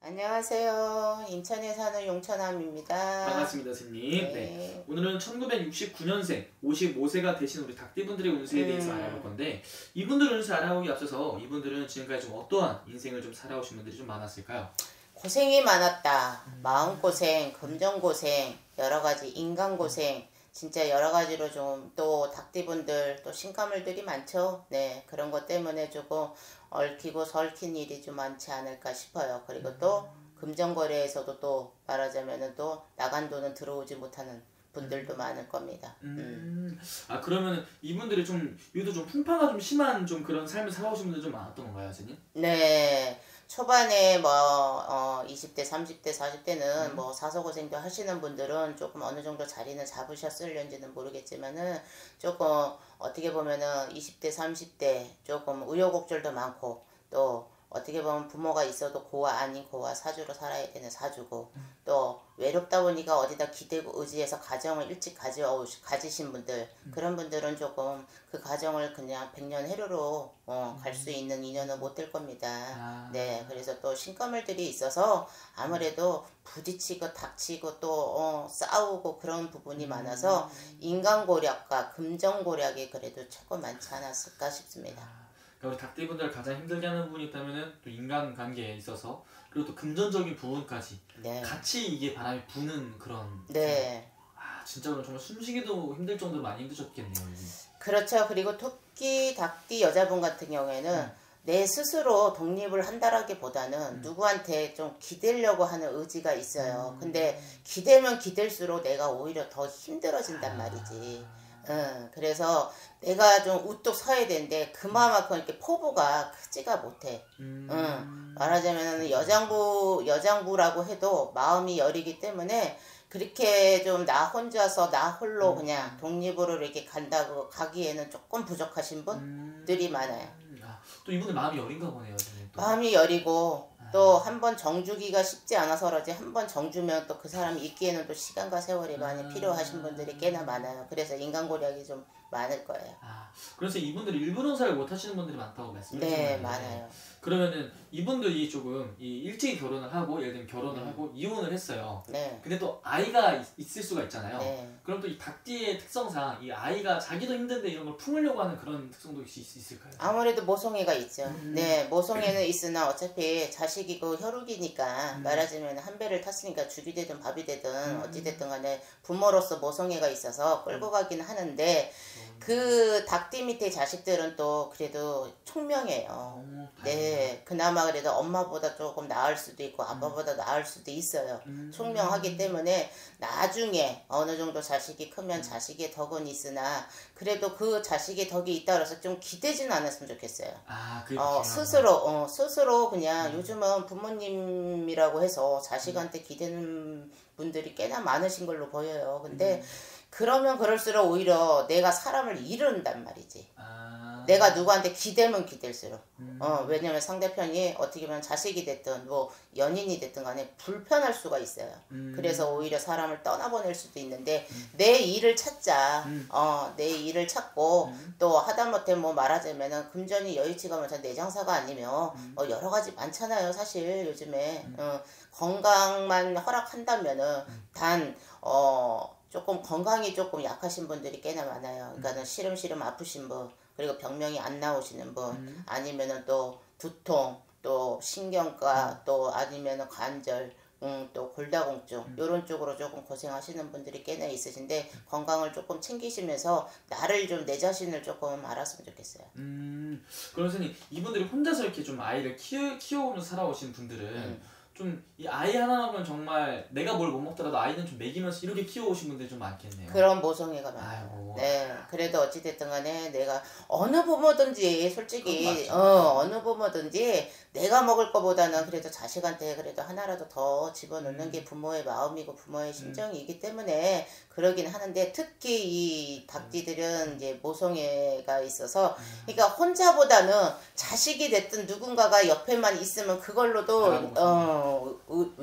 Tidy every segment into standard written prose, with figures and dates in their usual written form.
안녕하세요. 인천에 사는 용천함입니다. 반갑습니다, 스님. 네. 네. 오늘은 1969년생 55세가 되신 우리 닭띠분들의 운세에 대해서 알아볼 건데, 이분들 운세 알아보기 앞서서 이분들은 지금까지 좀 어떠한 인생을 좀 살아오신 분들이 좀 많았을까요? 고생이 많았다. 마음고생, 금전고생, 여러가지 인간고생, 진짜 여러가지로 좀 또 닭띠분들 또 신가물들이 많죠. 네, 그런 것 때문에 조금 얽히고 설킨 일이 좀 많지 않을까 싶어요. 그리고 또 금전거래에서도 또 말하자면은 또 나간 돈은 들어오지 못하는 분들도 많을 겁니다. 아, 그러면 이분들이 좀 유도 좀 풍파가 좀 심한 좀 그런 삶을 살아오신 분들 좀 많았던 건가요, 스님? 네. 초반에 20대, 30대, 40대는 뭐 사소고생도 하시는 분들은 조금 어느 정도 자리는 잡으셨을런지는 모르겠지만은 조금 어떻게 보면은 20대, 30대 조금 우여곡절도 많고 또 어떻게 보면 부모가 있어도 고아 아닌 고아 사주로 살아야 되는 사주고 또 외롭다 보니까 어디다 기대고 의지해서 가정을 일찍 가지신 분들 그런 분들은 조금 그 가정을 그냥 백년해로로 갈 수 있는 인연은 못 될 겁니다. 네, 그래서 또 신가물들이 있어서 아무래도 부딪히고 닥치고 또 싸우고 그런 부분이 많아서 인간고략과 금전고략이 그래도 조금 많지 않았을까 싶습니다. 그러니까 우리 닭띠분들 가장 힘들게 하는 부분이 있다면은 또 인간관계에 있어서 그리고 또 금전적인 부분까지 네. 같이 이게 바람이 부는 그런. 네. 아, 진짜 정말 숨쉬기도 힘들 정도로 많이 힘드셨겠네요. 그렇죠. 그리고 토끼, 닭띠 여자분 같은 경우에는 내 스스로 독립을 한다라기보다는 누구한테 좀 기대려고 하는 의지가 있어요. 근데 기대면 기댈수록 내가 오히려 더 힘들어진단 말이지. 그래서 내가 좀 우뚝 서야 되는데 그만큼 이렇게 포부가 크지가 못해. 말하자면 여장부라고 해도 마음이 여리기 때문에 그렇게 좀 나 혼자서 나 홀로 그냥 독립으로 이렇게 간다고 가기에는 조금 부족하신 분들이 많아요. 아, 또 이분들 마음이 여린가 보네요. 또. 마음이 여리고 또 한 번 정주기가 쉽지 않아서 그러지 한 번 정주면 또 그 사람이 있기에는 또 시간과 세월이 많이 필요하신 분들이 꽤나 많아요. 그래서 인간고략이 좀 많을 거예요. 아, 그래서 이분들이 일본 의사를 못 하시는 분들이 많다고 말씀하셨는데. 네, 많아요. 그러면은 이분들이 조금 일찍 결혼을 하고 예를 들면 결혼을 하고 이혼을 했어요. 네. 근데 또 아이가 있을 수가 있잖아요. 네. 그럼 또 이 닭띠의 특성상 이 아이가 자기도 힘든데 이런 걸 품으려고 하는 그런 특성도 있을까요? 아무래도 모성애가 있죠. 네, 모성애는 있으나 어차피 자식이고 혈육이니까 말하자면 한 배를 탔으니까 죽이 되든 밥이 되든 어찌 됐든 간에 부모로서 모성애가 있어서 끌고 가긴 하는데 그 닭띠 밑에 자식들은 또 그래도 총명해요. 네, 그나마 그래도 엄마보다 조금 나을 수도 있고 아빠보다 나을 수도 있어요. 총명하기 때문에 나중에 어느 정도 자식이 크면 자식의 덕은 있으나 그래도 그 자식의 덕이 있다 그래서 좀 기대지는 않았으면 좋겠어요. 아, 스스로 그냥 요즘은 부모님이라고 해서 자식한테 기대는 분들이 꽤나 많으신 걸로 보여요. 근데 그러면 그럴수록 오히려 내가 사람을 잃는단 말이지. 내가 누구한테 기대면 기댈수록. 왜냐면 상대편이 어떻게 보면 자식이 됐든 뭐 연인이 됐든 간에 불편할 수가 있어요. 그래서 오히려 사람을 떠나보낼 수도 있는데 내 일을 찾자. 내 일을 찾고 또 하다못해 뭐 말하자면은 금전이 여의치가 않아서 내 장사가 아니면 여러 가지 많잖아요. 사실 요즘에 건강만 허락한다면은 조금 건강이 조금 약하신 분들이 꽤나 많아요. 그러니까는 시름시름 아프신 분, 그리고 병명이 안 나오시는 분, 아니면은 또 두통, 또 신경과, 또 아니면은 관절, 또 골다공증 이런 쪽으로 조금 고생하시는 분들이 꽤나 있으신데 건강을 조금 챙기시면서 나를 좀 내 자신을 조금 알았으면 좋겠어요. 그럼 선생님 이분들이 혼자서 이렇게 좀 아이를 키워오면서 살아오신 분들은 좀 이 아이 하나면 정말 내가 뭘 못 먹더라도 아이는 좀 먹이면서 이렇게 키워오신 분들이 좀 많겠네요. 그런 모성애가 많아요. 아이고. 네, 그래도 어찌됐든 간에 내가 어느 부모든지 솔직히 어느 부모든지 내가 먹을 거보다는 그래도 자식한테 그래도 하나라도 더 집어넣는 게 부모의 마음이고 부모의 심정이기 때문에 그러긴 하는데 특히 이 닭띠들은 이제 모성애가 있어서 그러니까 혼자보다는 자식이 됐든 누군가가 옆에만 있으면 그걸로도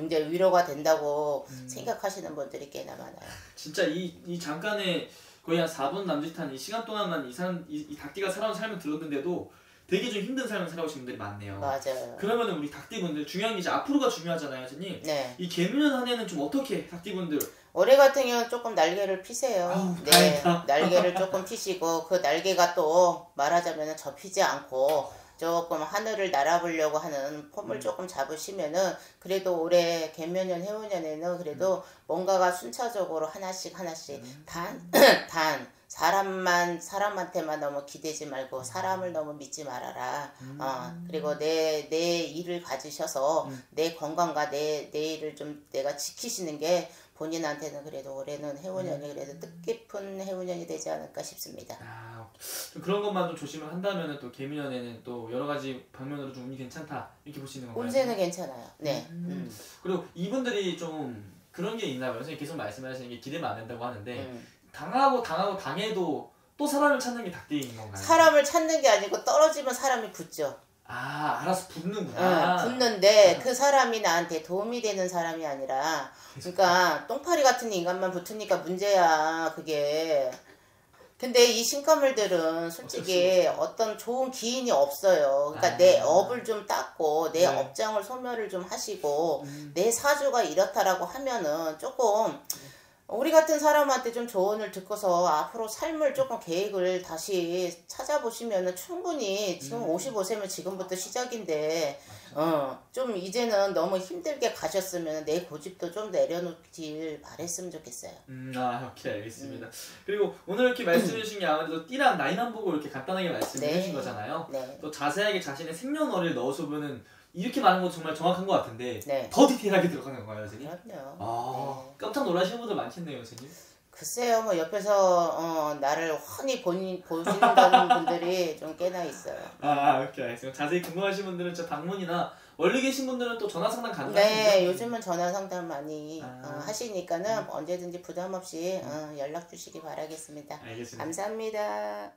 이제 위로가 된다고 생각하시는 분들이 꽤나 많아요. 진짜 이 잠깐의 거의 한 4분 남짓한 이 시간 동안만 이 닭띠가 살아온 삶을 들었는데도 되게 좀 힘든 삶을 살아오신 분들이 많네요. 맞아요. 그러면은 우리 닭띠분들 중요한 게 이제 앞으로가 중요하잖아요, 선생님. 네. 이 개묘년 한 해는 좀 어떻게 닭띠분들 올해 같은 경우는 조금 날개를 피세요. 아우, 네, 다행이다. 날개를 조금 피시고 그 날개가 또 말하자면 접히지 않고 조금 하늘을 날아보려고 하는 폼을 조금 잡으시면은 그래도 올해 개묘년 해오년에는 그래도 뭔가가 순차적으로 하나씩 단 사람한테만 너무 기대지 말고 사람을 너무 믿지 말아라. 그리고 내 일을 가지셔서 내 건강과 내 일을 좀 내가 지키시는 게 본인한테는 그래도 올해는 해오년이 그래도 뜻깊은 해오년이 되지 않을까 싶습니다. 좀 그런 것만 좀 조심을 한다면은 또 개미년에는 또 여러 가지 방면으로 좀 운이 괜찮다 이렇게 볼 수 있는 건가요? 운세는 괜찮아요. 네. 그리고 이분들이 좀 그런 게 있나요? 선생님 계속 말씀하시는 게 기대면 안 된다고 하는데 당해도 또 사람을 찾는 게 닭띠인 건가요? 사람을 찾는 게 아니고 떨어지면 사람이 붙죠. 알아서 붙는구나. 붙는데 그 사람이 나한테 도움이 되는 사람이 아니라 그러니까 똥파리 같은 인간만 붙으니까 문제야 그게. 근데 이 신가물들은 솔직히 어떤 좋은 기인이 없어요. 그러니까 내 업을 좀 닦고 내 업장을 소멸을 좀 하시고 내 사주가 이렇다라고 하면은 조금 우리 같은 사람한테 좀 조언을 듣고서 앞으로 삶을 조금 계획을 다시 찾아보시면은 충분히 지금 55세면 지금부터 시작인데 좀 이제는 너무 힘들게 가셨으면 내 고집도 좀 내려놓길 바랬으면 좋겠어요. 오케이 알겠습니다. 그리고 오늘 이렇게 말씀해 주신 게 아무래도 띠랑 나이만 보고 이렇게 간단하게 말씀해 주신 거잖아요. 네. 또 자세하게 자신의 생년월일 넣어서 보면은 이렇게 많은 건 정말 정확한 것 같은데 네. 더 디테일하게 들어간 건가요, 선생님? 그럼요. 네. 깜짝 놀라시는 분들 많겠네요, 선생님. 글쎄요, 뭐 옆에서 나를 훤히 보시는 분들이 좀 꽤나 있어요. 오케이 알겠습니다. 자세히 궁금하신 분들은 저 방문이나 멀리 계신 분들은 또 전화 상담 가능하신가요? 네, 요즘은 전화 상담 많이 하시니까는 언제든지 부담 없이 연락 주시기 바라겠습니다. 알겠습니다. 감사합니다.